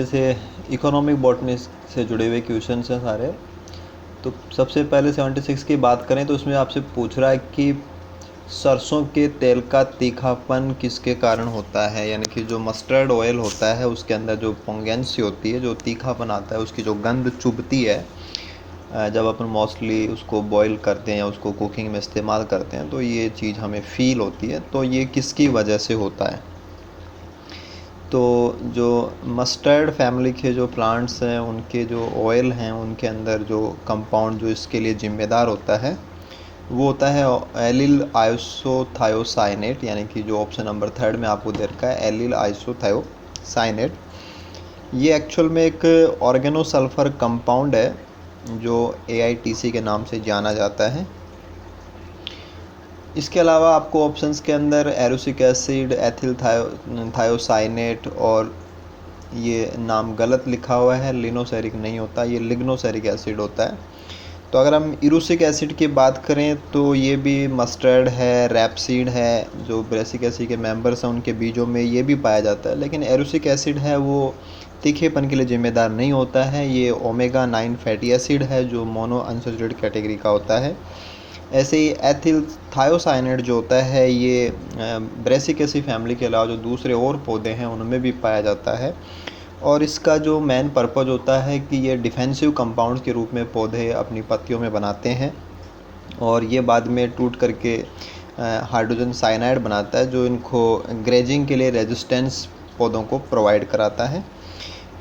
जैसे economic botany से जुड़े हुए क्वेश्चंस हैं सारे। तो सबसे पहले 76 की बात करें तो उसमें आपसे पूछ रहा है कि सरसों के तेल का तीखापन किसके कारण होता है, यानी कि जो मस्टर्ड ऑयल होता है उसके अंदर जो पोंगेंसी होती है, जो तीखापन आता है, उसकी जो गंध चुभती है जब अपन मोस्टली उसको बॉईल करते हैं या उसको कुकिंग में इस्तेमाल करते हैं तो ये चीज़ हमें फ़ील होती है। तो ये किसकी वजह से होता है? तो जो मस्टर्ड फैमिली के जो प्लांट्स हैं उनके जो ऑयल हैं उनके अंदर जो कंपाउंड जो इसके लिए ज़िम्मेदार होता है वो होता है एलिल आइसोथायोसाइनेट, यानी कि जो ऑप्शन नंबर 3 में आपको दे रखा है एलिल आइसोथायोसाइनेट। ये एक्चुअल में एक ऑर्गेनोसल्फर कंपाउंड है जो AITC के नाम से जाना जाता है। इसके अलावा आपको ऑप्शंस के अंदर एरोसिक एसिड, एथिल थायोसाइनेट और ये नाम गलत लिखा हुआ है, लिनोसेरिक नहीं होता, ये लिग्नोसेरिक एसिड होता है। तो अगर हम इरूसिक एसिड की बात करें तो ये भी मस्टर्ड है, रैपसीड है, जो ब्रेसिकेसी के मेंबर्स हैं उनके बीजों में ये भी पाया जाता है। लेकिन एरोसिक एसिड है वो तीखेपन के लिए जिम्मेदार नहीं होता है, ये ओमेगा 9 फैटी एसिड है जो मोनो अनसैचुरेटेड कैटेगरी का होता है। ऐसे ही एथिल थायोसाइनेट जो होता है ये ब्रेसिकेसी फैमिली के अलावा जो दूसरे और पौधे हैं उनमें भी पाया जाता है, और इसका जो मेन पर्पज़ होता है कि ये डिफेंसिव कंपाउंड के रूप में पौधे अपनी पत्तियों में बनाते हैं और ये बाद में टूट करके हाइड्रोजन साइनाइड बनाता है जो इनको ग्रेजिंग के लिए रेजिस्टेंस पौधों को प्रोवाइड कराता है।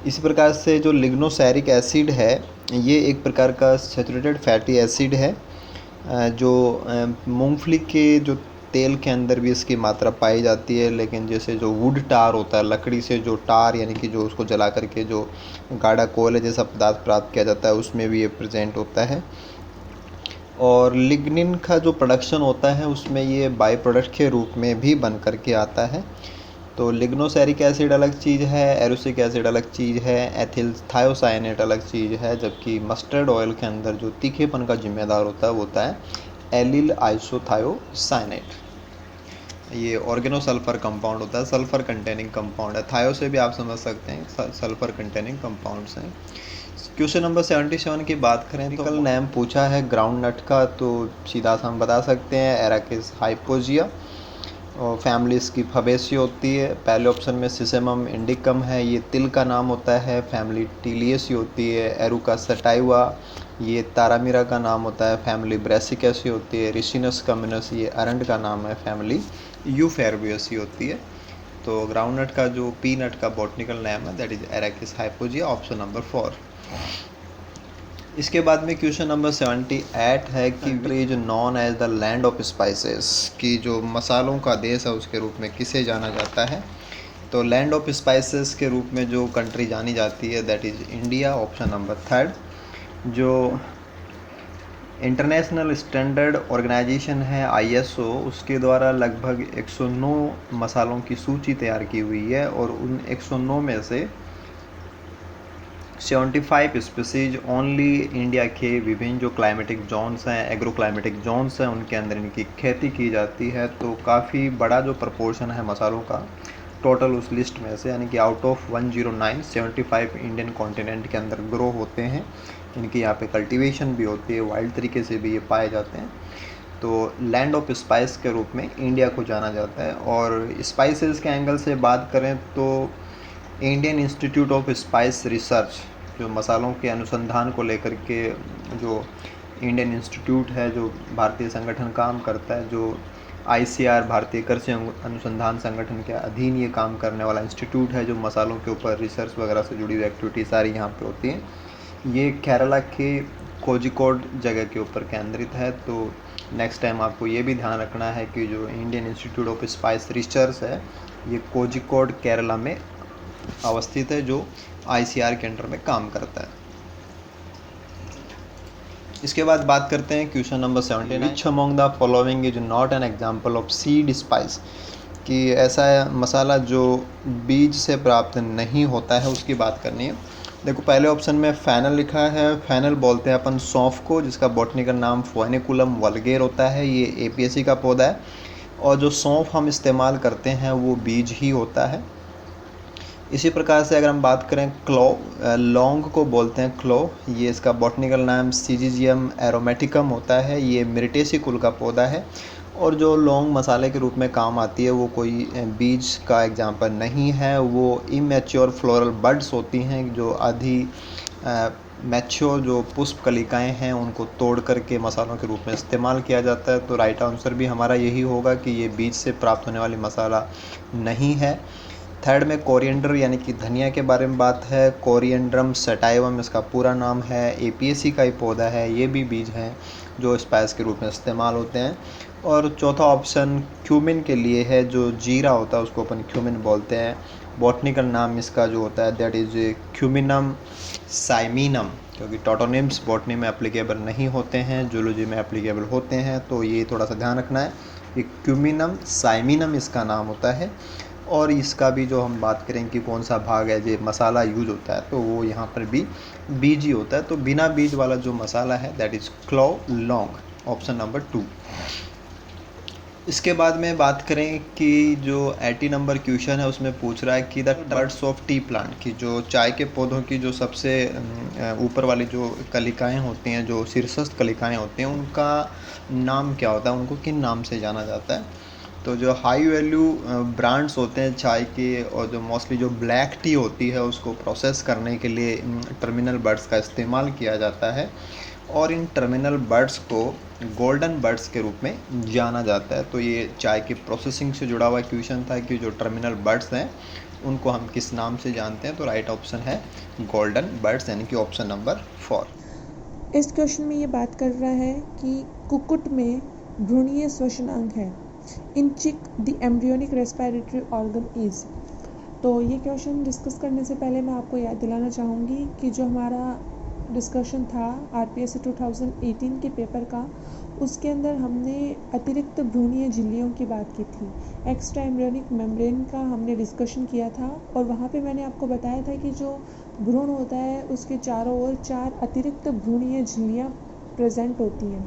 इसी प्रकार से जो लिग्नोसेरिक एसिड है ये एक प्रकार का सैचुरेटेड फैटी एसिड है जो मूंगफली के जो तेल के अंदर भी इसकी मात्रा पाई जाती है। लेकिन जैसे जो वुड टार होता है, लकड़ी से जो टार यानी कि जो उसको जला करके जो गाढ़ा कोयले जैसा पदार्थ प्राप्त किया जाता है उसमें भी ये प्रेजेंट होता है। और लिग्निन का जो प्रोडक्शन होता है उसमें ये बाई प्रोडक्ट के रूप में भी बन करके आता है। तो लिग्नोसेरिक एसिड अलग चीज़ है, एरोसिक एसिड अलग चीज़ है, एथिल थायोसाइनेट अलग चीज़ है, जबकि मस्टर्ड ऑयल के अंदर जो तीखेपन का जिम्मेदार होता है वो होता है एलिल आइसोथायोसाइनेट। ये ऑर्गेनोसल्फर कंपाउंड होता है, सल्फर कंटेनिंग कंपाउंड है। थायो से भी आप समझ सकते हैं सल्फर कंटेनिंग कंपाउंड्स हैं। क्वेश्चन नंबर 77 की बात करें तो नेम पूछा है ग्राउंड नट का, तो सीधा सा हम बता सकते हैं एराकिस हाइपोजिया, और फैमिली इसकी फबेसी होती है। पहले ऑप्शन में सिसेमम इंडिकम है, ये तिल का नाम होता है, फैमिली टीलियसी होती है। एरुका सटाइवा ये तारामीरा का नाम होता है, फैमिली ब्रेसिकेसी होती है। रिसिनस कम्युनस ये अरंड का नाम है, फैमिली यूफेरबियसी होती है। तो ग्राउंडनट का जो पीनट का बॉटनिकल नेम है that is Arachis hypogaea, option number 4। इसके बाद में क्वेश्चन नंबर 78 है कि is known as the land of spices, की जो मसालों का देश है उसके रूप में किसे जाना जाता है? तो लैंड ऑफ स्पाइसेस के रूप में जो कंट्री जानी जाती है that is India, option number 3। जो इंटरनेशनल स्टैंडर्ड ऑर्गेनाइजेशन है ISO, उसके द्वारा लगभग 109 मसालों की सूची तैयार की हुई है और उन 109 में से 75 स्पीसीज ओनली इंडिया के विभिन्न जो क्लाइमेटिक जोन्स हैं, एग्रो क्लाइमेटिक जोन्स हैं, उनके अंदर इनकी खेती की जाती है। तो काफ़ी बड़ा जो प्रपोर्शन है मसालों का टोटल उस लिस्ट में से, यानी कि आउट ऑफ 109 75 इंडियन कॉन्टिनेंट के अंदर ग्रो होते हैं। इनकी यहाँ पे कल्टीवेशन भी होती है, वाइल्ड तरीके से भी ये पाए जाते हैं। तो लैंड ऑफ स्पाइस के रूप में इंडिया को जाना जाता है। और स्पाइसेस के एंगल से बात करें तो Indian institute of spice research, जो मसालों के अनुसंधान को लेकर के जो इंडियन इंस्टीट्यूट है, जो भारतीय संगठन काम करता है, जो ICR भारतीय कृषि अनुसंधान संगठन के अधीन ये काम करने वाला इंस्टीट्यूट है, जो मसालों के ऊपर रिसर्च वगैरह से जुड़ी हुई एक्टिविटी सारी यहाँ पे होती हैं। ये केरला के कोझिकोड जगह के ऊपर केंद्रित है। तो नेक्स्ट टाइम आपको ये भी ध्यान रखना है कि जो Indian institute of spice research है ये कोझिकोड केरला में अवस्थित है, जो ICR के अंडर में काम करता है। इसके बाद बात करते हैं question number 79, which among the following is not an example of seed spice, कि ऐसा मसाला जो बीज से प्राप्त नहीं होता है उसकी बात करनी है। देखो पहले ऑप्शन में फैनल लिखा है, फैनल बोलते हैं अपन सौंफ को, जिसका बॉटनिकल नाम फोएनिकुलम वल्गेर होता है। ये APAC का पौधा है और जो सौंफ हम इस्तेमाल करते हैं वो बीज ही होता है। इसी प्रकार से अगर हम बात करें लौंग को बोलते हैं क्लो। ये इसका बॉटनिकल नाम सीजिजियम एरोमेटिकम होता है। ये मिरिटेसी कुल का पौधा है और जो लौंग मसाले के रूप में काम आती है वो कोई बीज का एग्जाम्पल नहीं है। वो इमेच्योर फ्लोरल बड्स होती हैं जो आधी मैच्योर जो पुष्प कलिकाएँ हैं उनको तोड़ करके मसालों के रूप में इस्तेमाल किया जाता है। तो राइट आंसर भी हमारा यही होगा कि ये बीज से प्राप्त होने वाली मसाला नहीं है। थर्ड में कोरिएंडर यानी कि धनिया के बारे में बात है। कोरिएंड्रम सटाइवम इसका पूरा नाम है। एपीएसी का ही पौधा है। ये भी बीज हैं जो स्पाइस के रूप में इस्तेमाल होते हैं। और चौथा ऑप्शन क्यूमिन के लिए है। जो जीरा होता है उसको अपन क्यूमिन बोलते हैं। बॉटनिकल नाम इसका जो होता है दैट इज़ क्यूमिनम साइमिनम, क्योंकि टोटोनिम्स बॉटनी में एप्लीकेबल नहीं होते हैं, जूलॉजी में एप्लीकेबल होते हैं। तो ये थोड़ा सा ध्यान रखना है कि क्यूमिनम साइमिनम इसका नाम होता है। और इसका भी जो हम बात करें कि कौन सा भाग है जो मसाला यूज होता है तो वो यहाँ पर भी बीज ही होता है। तो बिना बीज वाला जो मसाला है दैट इज़ क्लोव लौंग, ऑप्शन नंबर 2। इसके बाद में बात करें कि जो 80 नंबर क्वेश्चन है उसमें पूछ रहा है कि the birds of T plant की जो चाय के पौधों की जो सबसे ऊपर वाली जो कलिकाएं होती हैं, जो शीर्षस्थ कलिकाएं होती हैं, उनका नाम क्या होता है, उनको किन नाम से जाना जाता है। तो जो हाई वैल्यू ब्रांड्स होते हैं चाय के और जो मोस्टली जो ब्लैक टी होती है उसको प्रोसेस करने के लिए टर्मिनल बर्ड्स का इस्तेमाल किया जाता है और इन टर्मिनल बर्ड्स को गोल्डन बर्ड्स के रूप में जाना जाता है। तो ये चाय की प्रोसेसिंग से जुड़ा हुआ क्वेश्चन था कि जो टर्मिनल बर्ड्स हैं उनको हम किस नाम से जानते हैं। तो राइट ऑप्शन है गोल्डन बर्ड्स यानी कि ऑप्शन नंबर 4। इस क्वेश्चन में ये बात कर रहा है कि कुक्कुट में भ्रूणीय श्वसन अंग है। इन चिक the embryonic respiratory organ is. तो ये क्वेश्चन डिस्कस करने से पहले मैं आपको याद दिलाना चाहूँगी कि जो हमारा डिस्कशन था आरपीएससी 2018 के पेपर का, उसके अंदर हमने अतिरिक्त भ्रूणीय झिल्लियों की बात की थी। एक्स्ट्रा एम्ब्रियोनिक मेम्ब्रेन का हमने डिस्कशन किया था और वहाँ पे मैंने आपको बताया था कि जो भ्रूण होता है उसके चारों ओर 4 अतिरिक्त भ्रूणीय झिल्लियाँ प्रेजेंट होती हैं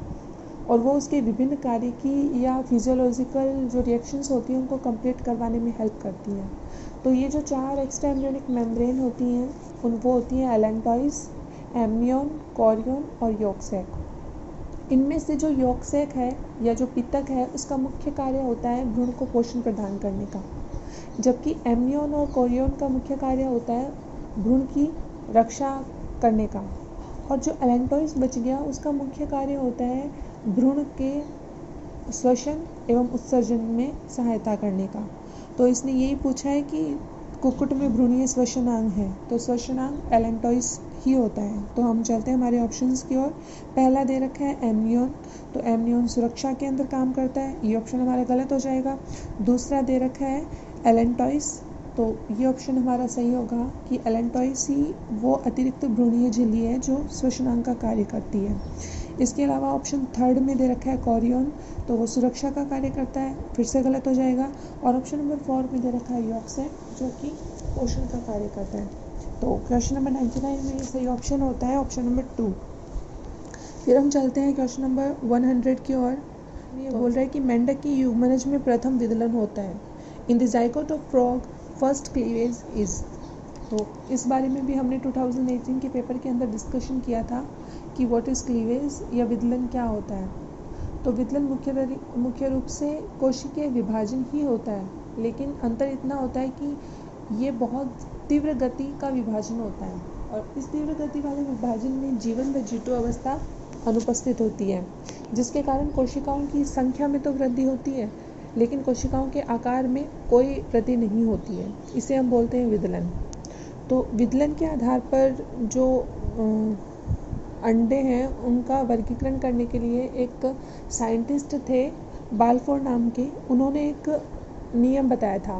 और वो उसके विभिन्न कार्य की या फिजियोलॉजिकल जो रिएक्शंस होती हैं उनको कंप्लीट करवाने में हेल्प करती हैं। तो ये जो 4 एक्स्ट्रा एम्ब्रियोनिक मेम्ब्रेन होती हैं वो होती हैं एलेंटॉइस, एमनियन, कोरियन और यॉक सैक। इनमें से जो यॉक सैक है या जो पित्तक है उसका मुख्य कार्य होता है भ्रूण को पोषण प्रदान करने का, जबकि एमनियन और कोरियन का मुख्य कार्य होता है भ्रूण की रक्षा करने का। और जो एलेंटॉइस बच गया उसका मुख्य कार्य होता है भ्रूण के श्वसन एवं उत्सर्जन में सहायता करने का। तो इसने यही पूछा है कि कुक्कुट में भ्रूणीय श्वसनांग है, तो श्वसनांग एलेंटॉइस ही होता है। तो हम चलते हैं हमारे ऑप्शंस की ओर। पहला दे रखा है एमनियन, तो एमनियन सुरक्षा के अंदर काम करता है, ये ऑप्शन हमारा गलत हो जाएगा। दूसरा दे रखा है एलेंटॉइस, तो ये ऑप्शन हमारा सही होगा कि एलेंटॉइस ही वो अतिरिक्त भ्रूणीय झिल्ली है जो श्वसनांग का कार्य करती है। इसके अलावा ऑप्शन थर्ड में दे रखा है कोरियन, तो वो सुरक्षा का कार्य करता है, फिर से गलत हो जाएगा। और ऑप्शन नंबर 4 में दे रखा है यॉक सैक जो कि पोषण का कार्य करता है। तो क्वेश्चन नंबर 99 में सही ऑप्शन होता है ऑप्शन नंबर 2। फिर हम चलते हैं क्वेश्चन नंबर 100 की ओर। ये बोल रहा है कि मेंढक की युग्मनज में प्रथम विदलन होता है। In the zygote of frog first cleavage is. तो इस बारे में भी हमने 2018 के पेपर के अंदर डिस्कशन किया था कि व्हाट इज़ क्लीवेज या विदलन क्या होता है। तो विदलन मुख्य रूप से कोशिकीय विभाजन ही होता है, लेकिन अंतर इतना होता है कि ये बहुत तीव्र गति का विभाजन होता है और इस तीव्र गति वाले विभाजन में जीवन व जीटो अवस्था अनुपस्थित होती है, जिसके कारण कोशिकाओं की संख्या में तो वृद्धि होती है लेकिन कोशिकाओं के आकार में कोई वृद्धि नहीं होती है। इसे हम बोलते हैं विदलन। तो विदलन के आधार पर जो अंडे हैं उनका वर्गीकरण करने के लिए एक साइंटिस्ट थे बाल्फोर नाम के। उन्होंने एक नियम बताया था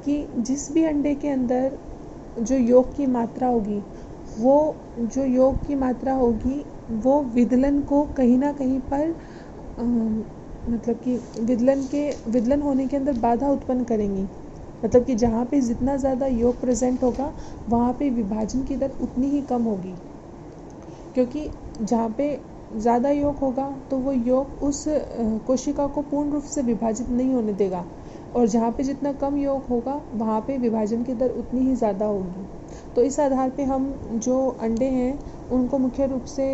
कि जिस भी अंडे के अंदर जो योग की मात्रा होगी वो विदलन को कहीं ना कहीं पर मतलब कि विदलन होने के अंदर बाधा उत्पन्न करेंगी। मतलब कि जहाँ पे जितना ज़्यादा योग प्रेजेंट होगा वहाँ पे विभाजन की दर उतनी ही कम होगी, क्योंकि जहाँ पे ज़्यादा योग होगा तो वो योग उस कोशिका को पूर्ण रूप से विभाजित नहीं होने देगा, और जहाँ पे जितना कम योग होगा वहाँ पे विभाजन की दर उतनी ही ज़्यादा होगी। तो इस आधार पे हम जो अंडे हैं उनको मुख्य रूप से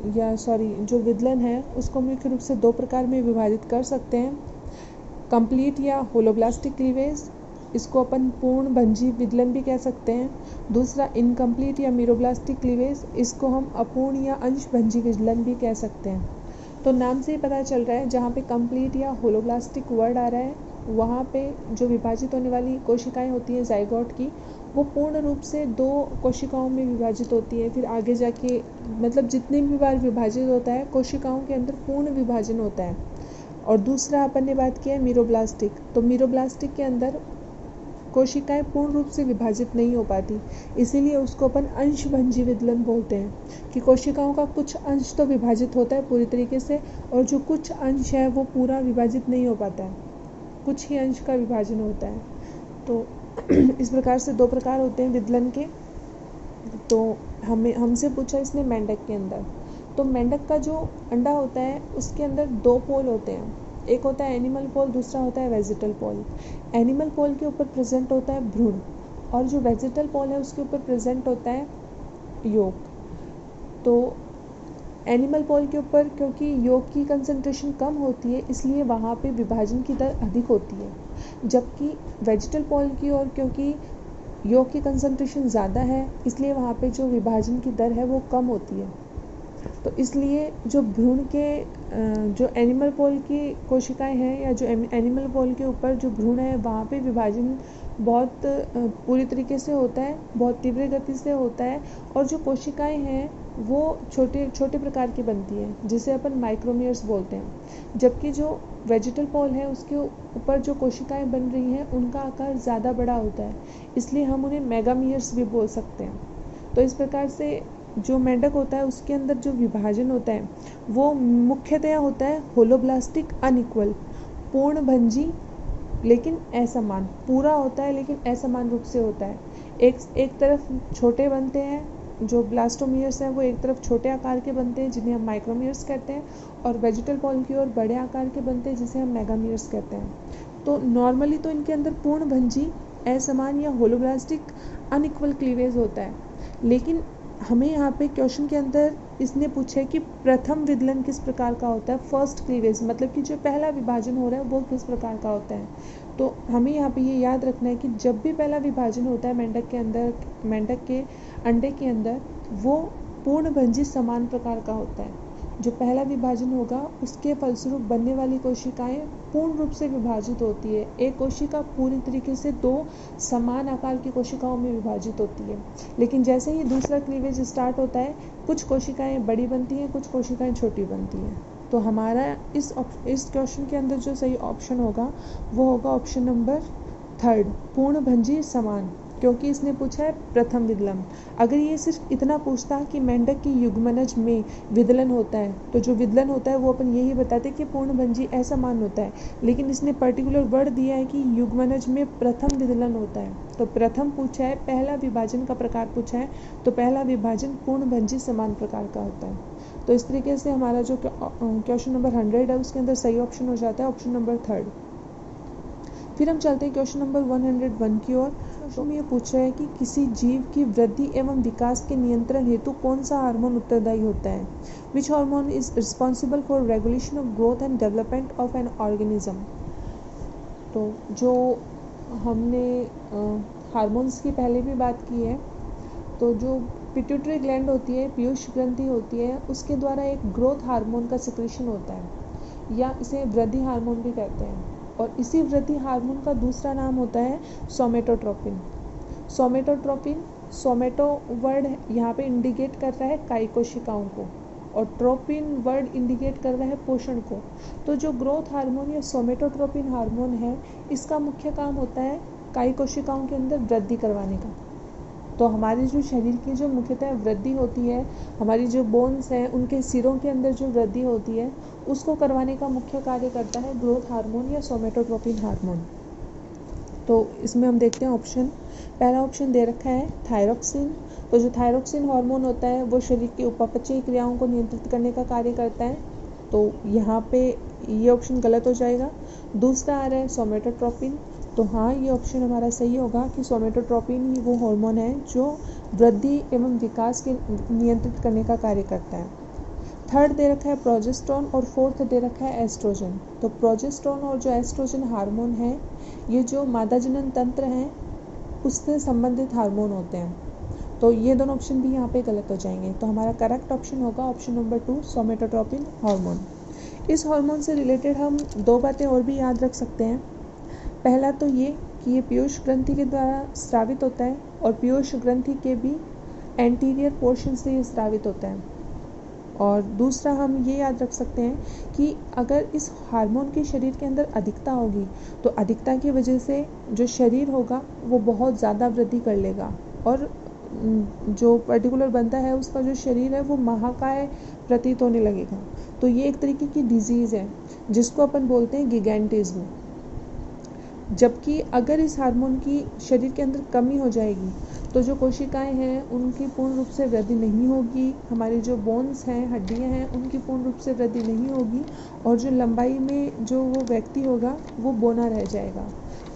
जो विदलन है उसको मुख्य रूप से 2 प्रकार में विभाजित कर सकते हैं। कंप्लीट या होलोब्लास्टिक क्लीवेज, इसको अपन पूर्ण भंजी विदलन भी कह सकते हैं। दूसरा इनकम्प्लीट या मीरोब्लास्टिक क्लीवेज, इसको हम अपूर्ण या अंश भंजी विदलन भी कह सकते हैं। तो नाम से ही पता चल रहा है जहाँ पे कंप्लीट या होलोब्लास्टिक वर्ड आ रहा है वहाँ पे जो विभाजित होने वाली कोशिकाएं होती हैं जाइगोट की, वो पूर्ण रूप से 2 कोशिकाओं में विभाजित होती है। फिर आगे जाके मतलब जितनी भी बार विभाजित होता है कोशिकाओं के अंदर पूर्ण विभाजन होता है। और दूसरा अपन ने बात किया है मीरोब्लास्टिक, तो मीरोब्लास्टिक के अंदर कोशिकाएं पूर्ण रूप से विभाजित नहीं हो पाती, इसीलिए उसको अपन अंश भंजी विदलन बोलते हैं कि कोशिकाओं का कुछ अंश तो विभाजित होता है पूरी तरीके से और जो कुछ अंश है वो पूरा विभाजित नहीं हो पाता है, कुछ ही अंश का विभाजन होता है। तो इस प्रकार से 2 प्रकार होते हैं विदलन के। तो हमसे पूछा इसने मेंढक के अंदर, तो मेंढक का जो अंडा होता है उसके अंदर 2 पोल होते हैं, एक होता है एनिमल पोल, दूसरा होता है वेजिटल पोल। एनिमल पोल के ऊपर प्रेजेंट होता है भ्रूण और जो वेजिटल पोल है उसके ऊपर प्रेजेंट होता है योग। तो एनिमल पोल के ऊपर क्योंकि योग की कंसंट्रेशन कम होती है इसलिए वहाँ पे विभाजन की दर अधिक होती है, जबकि वेजिटल पोल की ओर क्योंकि योग की कंसंट्रेशन ज़्यादा है इसलिए वहाँ पे जो विभाजन की दर है वो कम होती है। तो इसलिए जो भ्रूण के जो एनिमल पोल की कोशिकाएं हैं या जो एनिमल पोल के ऊपर जो भ्रूण है वहाँ पे विभाजन बहुत पूरी तरीके से होता है, बहुत तीव्र गति से होता है और जो कोशिकाएं हैं वो छोटे छोटे प्रकार की बनती हैं जिसे अपन माइक्रोमियर्स बोलते हैं। जबकि जो वेजिटल पोल है उसके ऊपर जो कोशिकाएं बन रही हैं उनका आकार ज़्यादा बड़ा होता है, इसलिए हम उन्हें मेगामियर्स भी बोल सकते हैं। तो इस प्रकार से जो मेंढक होता है उसके अंदर जो विभाजन होता है वो मुख्यतया होता है होलोब्लास्टिक अनइक्वल, पूर्ण भंजी लेकिन असमान, पूरा होता है लेकिन असमान रूप से होता है। एक तरफ छोटे बनते हैं, जो ब्लास्टोमियर्स हैं वो एक तरफ छोटे आकार के बनते हैं जिन्हें हम माइक्रोमियर्स कहते हैं और वेजिटल पोल की ओर बड़े आकार के बनते हैं जिसे हम मेगामियर्स कहते हैं। तो नॉर्मली तो इनके अंदर पूर्ण भंजी, असमान या होलोब्लास्टिक अनइक्वल क्लीवेज होता है, लेकिन हमें यहाँ पे क्वेश्चन के अंदर इसने पूछा है कि प्रथम विदलन किस प्रकार का होता है, फर्स्ट क्लीवेज मतलब कि जो पहला विभाजन हो रहा है वो किस प्रकार का होता है। तो हमें यहाँ पे ये याद रखना है कि जब भी पहला विभाजन होता है मेंढक के अंदर, मेंढक के अंडे के अंदर, वो पूर्ण भंजी समान प्रकार का होता है। जो पहला विभाजन होगा उसके फलस्वरूप बनने वाली कोशिकाएं पूर्ण रूप से विभाजित होती है। एक कोशिका पूरी तरीके से 2 समान आकार की कोशिकाओं में विभाजित होती है, लेकिन जैसे ही दूसरा क्लीवेज स्टार्ट होता है कुछ कोशिकाएं बड़ी बनती हैं, कुछ कोशिकाएं छोटी बनती हैं। तो हमारा इस क्वेश्चन के अंदर जो सही ऑप्शन होगा वो होगा ऑप्शन नंबर 3, पूर्ण भंजी समान, क्योंकि इसने पूछा है प्रथम विदलन। अगर ये सिर्फ इतना पूछता कि मेंढक की युग्मनज में विदलन होता है तो जो विदलन होता है वो अपन यही बताते कि पूर्ण भंजी असमान होता है, लेकिन इसने पर्टिकुलर वर्ड दिया है कि युग्मनज में प्रथम विदलन होता है। तो प्रथम पूछा है, पहला विभाजन का प्रकार पूछा है, तो पहला विभाजन पूर्ण भंजी समान प्रकार का होता है। तो इस तरीके से हमारा जो क्वेश्चन नंबर 100 है उसके अंदर सही ऑप्शन हो जाता है ऑप्शन नंबर 3। फिर हम चलते हैं क्वेश्चन नंबर 101 की ओर। क्वेश्चन में ये पूछ रहा है कि किसी जीव की वृद्धि एवं विकास के नियंत्रण हेतु कौन सा हार्मोन उत्तरदायी होता है। Which hormone is responsible for regulation of growth and development of an organism. तो जो हमने हार्मोन्स की पहले भी बात की है, तो जो पिट्यूटरी ग्लैंड होती है, पीयूष ग्रंथि होती है, उसके द्वारा एक ग्रोथ हार्मोन का सिक्रेशन होता है या इसे वृद्धि हार्मोन भी कहते हैं। और इसी वृद्धि हार्मोन का दूसरा नाम होता है सोमेटोट्रोपिन। सोमेटोट्रोपिन, सोमेटो वर्ड यहाँ पे इंडिकेट कर रहा है कायिक कोशिकाओं को और ट्रोपिन वर्ड इंडिकेट कर रहा है पोषण को। तो जो ग्रोथ हार्मोन या सोमेटोट्रोपिन हार्मोन है इसका मुख्य काम होता है कायिक कोशिकाओं के अंदर वृद्धि करवाने का। तो हमारे जो शरीर की जो मुख्यतः वृद्धि होती है, हमारी जो बोन्स हैं उनके सिरों के अंदर जो वृद्धि होती है उसको करवाने का मुख्य कार्य करता है ग्रोथ हार्मोन या सोमेटोट्रोपिन हार्मोन। तो इसमें हम देखते हैं ऑप्शन, पहला ऑप्शन दे रखा है थायरोक्सिन। तो जो थायरोक्सिन हार्मोन होता है वो शरीर की उपापचयी क्रियाओं को नियंत्रित करने का कार्य करता है। तो यहाँ पे ये ऑप्शन गलत हो जाएगा। दूसरा आ रहा है सोमेटोट्रोपिन, तो हाँ ये ऑप्शन हमारा सही होगा कि सोमेटोट्रोपिन ही वो हार्मोन है जो वृद्धि एवं विकास के नियंत्रित करने का कार्य करता है। थर्ड दे रखा है प्रोजेस्टेरोन और फोर्थ दे रखा है एस्ट्रोजन। तो प्रोजेस्टेरोन और जो एस्ट्रोजन हार्मोन है ये जो मादा जनन तंत्र है उससे संबंधित हार्मोन होते हैं। तो ये दोनों ऑप्शन भी यहाँ पे गलत हो जाएंगे। तो हमारा करेक्ट ऑप्शन होगा ऑप्शन नंबर 2 सोमेटोट्रोपिन हार्मोन। इस हार्मोन से रिलेटेड हम दो बातें और भी याद रख सकते हैं। पहला तो ये कि ये पीयूष ग्रंथि के द्वारा स्रावित होता है और पीयूष ग्रंथि के भी एंटीरियर पोर्शन से ये स्रावित होता है। और दूसरा हम ये याद रख सकते हैं कि अगर इस हार्मोन की शरीर के अंदर अधिकता होगी तो अधिकता की वजह से जो शरीर होगा वो बहुत ज़्यादा वृद्धि कर लेगा और जो पर्टिकुलर बंदा है उसका जो शरीर है वो महाकाय प्रतीत होने लगेगा। तो ये एक तरीके की डिजीज़ है जिसको अपन बोलते हैं गिगैंटिज्म। जबकि अगर इस हार्मोन की शरीर के अंदर कमी हो जाएगी तो जो कोशिकाएं हैं उनकी पूर्ण रूप से वृद्धि नहीं होगी, हमारी जो बोन्स हैं हड्डियां हैं उनकी पूर्ण रूप से वृद्धि नहीं होगी और जो लंबाई में जो वो व्यक्ति होगा वो बौना रह जाएगा।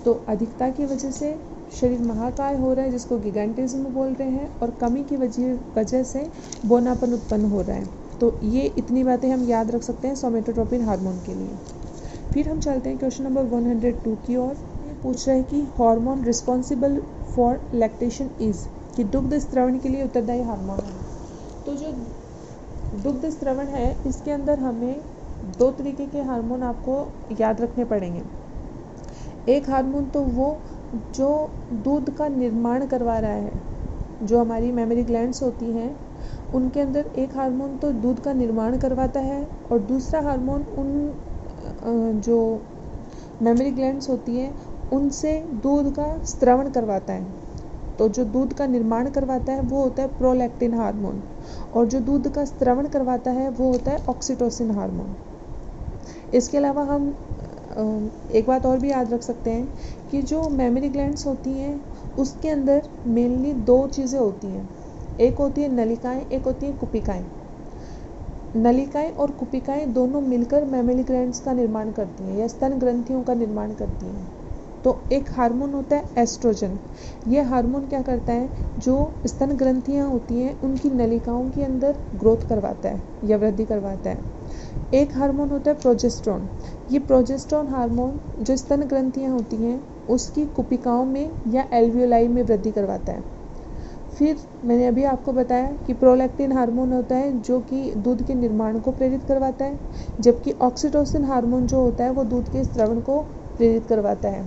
तो अधिकता की वजह से शरीर महाकाय हो रहा है जिसको गिगैंटिज्म बोल रहे हैं और कमी की वजह से बौनापन उत्पन्न हो रहा है। तो ये इतनी बातें हम याद रख सकते हैं सोमेटोट्रोपिन हार्मोन के लिए। फिर हम चलते हैं क्वेश्चन नंबर 102 की ओर। पूछ रहा है कि hormone responsible for lactation is, कि दुग्ध स्त्रवण के लिए उत्तरदायी हार्मोन है। तो जो दुग्ध स्त्रवण है इसके अंदर हमें दो तरीके के हार्मोन आपको याद रखने पड़ेंगे। एक हार्मोन तो वो जो दूध का निर्माण करवा रहा है, जो हमारी मेमरी ग्लैंड्स होती हैं उनके अंदर एक हार्मोन तो दूध का निर्माण करवाता है और दूसरा हार्मोन उन जो मेमरी ग्लैंड्स होती हैं उनसे दूध का स्त्रवण करवाता है। तो जो दूध का निर्माण करवाता है वो होता है प्रोलैक्टिन हार्मोन और जो दूध का स्त्रवण करवाता है वो होता है ऑक्सीटोसिन हार्मोन। इसके अलावा हम एक बात और भी याद रख सकते हैं कि जो मेमरी ग्लैंड्स होती हैं उसके अंदर मेनली दो चीज़ें होती हैं, एक होती है नलिकाएं, एक होती है कुपिकाएं। नलिकाएं और कुपिकाएं दोनों मिलकर मेमरी ग्लैंड्स का निर्माण करती हैं या स्तन ग्रंथियों का निर्माण करती हैं। तो एक हार्मोन होता है एस्ट्रोजन। ये हार्मोन क्या करता है, जो स्तन ग्रंथियां होती हैं उनकी नलिकाओं के अंदर ग्रोथ करवाता है या वृद्धि करवाता है। एक हार्मोन होता है प्रोजेस्टेरोन। ये प्रोजेस्टेरोन हार्मोन जो स्तन ग्रंथियां होती हैं उसकी कुपिकाओं में या एल्वियोलाई में वृद्धि करवाता है। फिर मैंने अभी आपको बताया कि प्रोलैक्टिन हार्मोन होता है जो कि दूध के निर्माण को प्रेरित करवाता है, जबकि ऑक्सीटोसिन हार्मोन जो होता है वो दूध के स्त्रवण को प्रेरित करवाता है।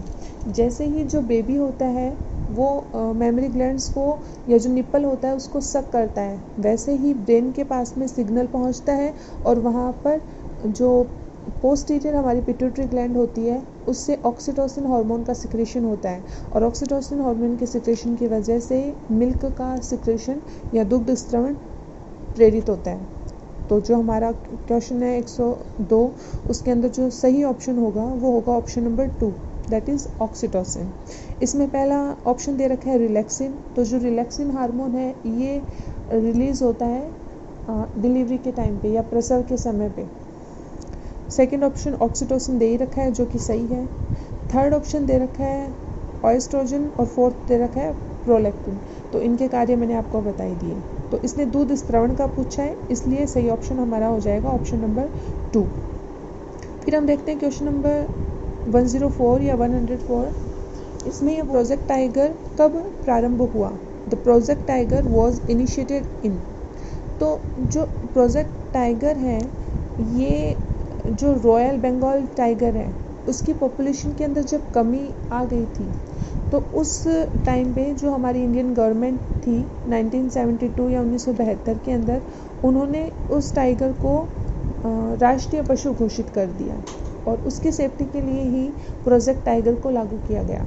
जैसे ही जो बेबी होता है वो मेमरी ग्लैंड्स को या जो निप्पल होता है उसको सक करता है, वैसे ही ब्रेन के पास में सिग्नल पहुंचता है और वहाँ पर जो पोस्टीरियर हमारी पिट्यूटरी ग्लैंड होती है उससे ऑक्सीटोसिन हार्मोन का सिक्रेशन होता है और ऑक्सीटोसिन हार्मोन के सिक्रेशन की वजह से मिल्क का सिक्रेशन या दुग्ध स्त्रवण प्रेरित होता है। तो जो हमारा क्वेश्चन है 102 उसके अंदर जो सही ऑप्शन होगा वो होगा option number 2, that is oxytocin. इसमें पहला ऑप्शन दे रखा है रिलैक्सिन। तो जो रिलैक्सिन हार्मोन है ये रिलीज़ होता है डिलीवरी के टाइम पे या प्रसव के समय पे। सेकेंड ऑप्शन ऑक्सीटोसिन दे ही रखा है जो कि सही है। थर्ड ऑप्शन दे रखा है एस्ट्रोजन और फोर्थ दे रखा है प्रोलैक्टिन। तो इनके कार्य मैंने आपको बता ही दिए। तो इसने दूध स्त्रवण का पूछा है इसलिए सही ऑप्शन हमारा हो जाएगा ऑप्शन नंबर 2। फिर हम देखते हैं क्वेश्चन नंबर 104 या 104। इसमें यह प्रोजेक्ट टाइगर कब प्रारंभ हुआ? The project tiger was initiated in. तो जो प्रोजेक्ट टाइगर है ये जो रॉयल बंगाल टाइगर है उसकी पॉपुलेशन के अंदर जब कमी आ गई थी तो उस टाइम पे जो हमारी इंडियन गवर्नमेंट थी 1972 या 1972 के अंदर उन्होंने उस टाइगर को राष्ट्रीय पशु घोषित कर दिया और उसकी सेफ्टी के लिए ही प्रोजेक्ट टाइगर को लागू किया गया।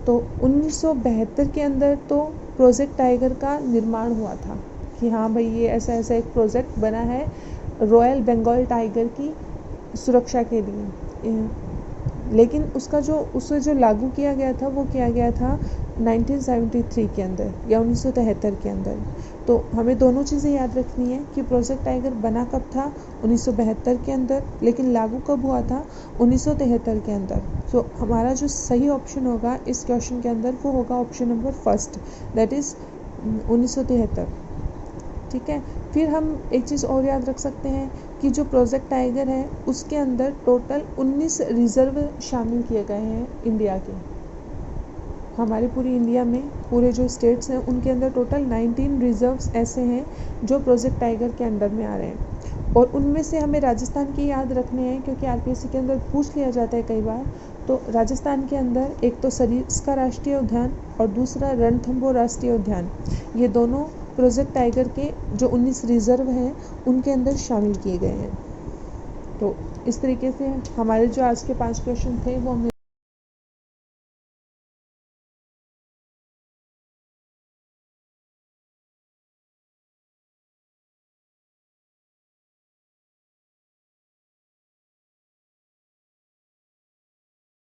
तो 1972 के अंदर तो प्रोजेक्ट टाइगर का निर्माण हुआ था कि हाँ भाई ये ऐसा ऐसा एक प्रोजेक्ट बना है रॉयल बंगाल टाइगर की सुरक्षा के लिए। लेकिन उसका जो उसे जो लागू किया गया था वो किया गया था 1973 के अंदर या 1973 के अंदर। तो हमें दोनों चीज़ें याद रखनी है कि प्रोजेक्ट टाइगर बना कब था, 1972 के अंदर, लेकिन लागू कब हुआ था, 1973 के अंदर। तो हमारा जो सही ऑप्शन होगा इस क्वेश्चन के अंदर वो होगा option number first, that is 1973। ठीक है। फिर हम एक चीज़ और याद रख सकते हैं कि जो प्रोजेक्ट टाइगर है उसके अंदर टोटल 19 रिजर्व शामिल किए गए हैं इंडिया के। हमारे पूरी इंडिया में पूरे जो स्टेट्स हैं उनके अंदर टोटल 19 रिजर्व्स ऐसे हैं जो प्रोजेक्ट टाइगर के अंडर में आ रहे हैं, और उनमें से हमें राजस्थान के याद रखने हैं क्योंकि आरपीएससी के अंदर पूछ लिया जाता है कई बार। तो राजस्थान के अंदर एक तो सरिस्का राष्ट्रीय उद्यान और दूसरा रणथंभौर राष्ट्रीय उद्यान, ये दोनों प्रोजेक्ट टाइगर के जो 19 रिजर्व हैं उनके अंदर शामिल किए गए हैं। तो इस तरीके से हमारे जो आज के 5 क्वेश्चन थे वो हमने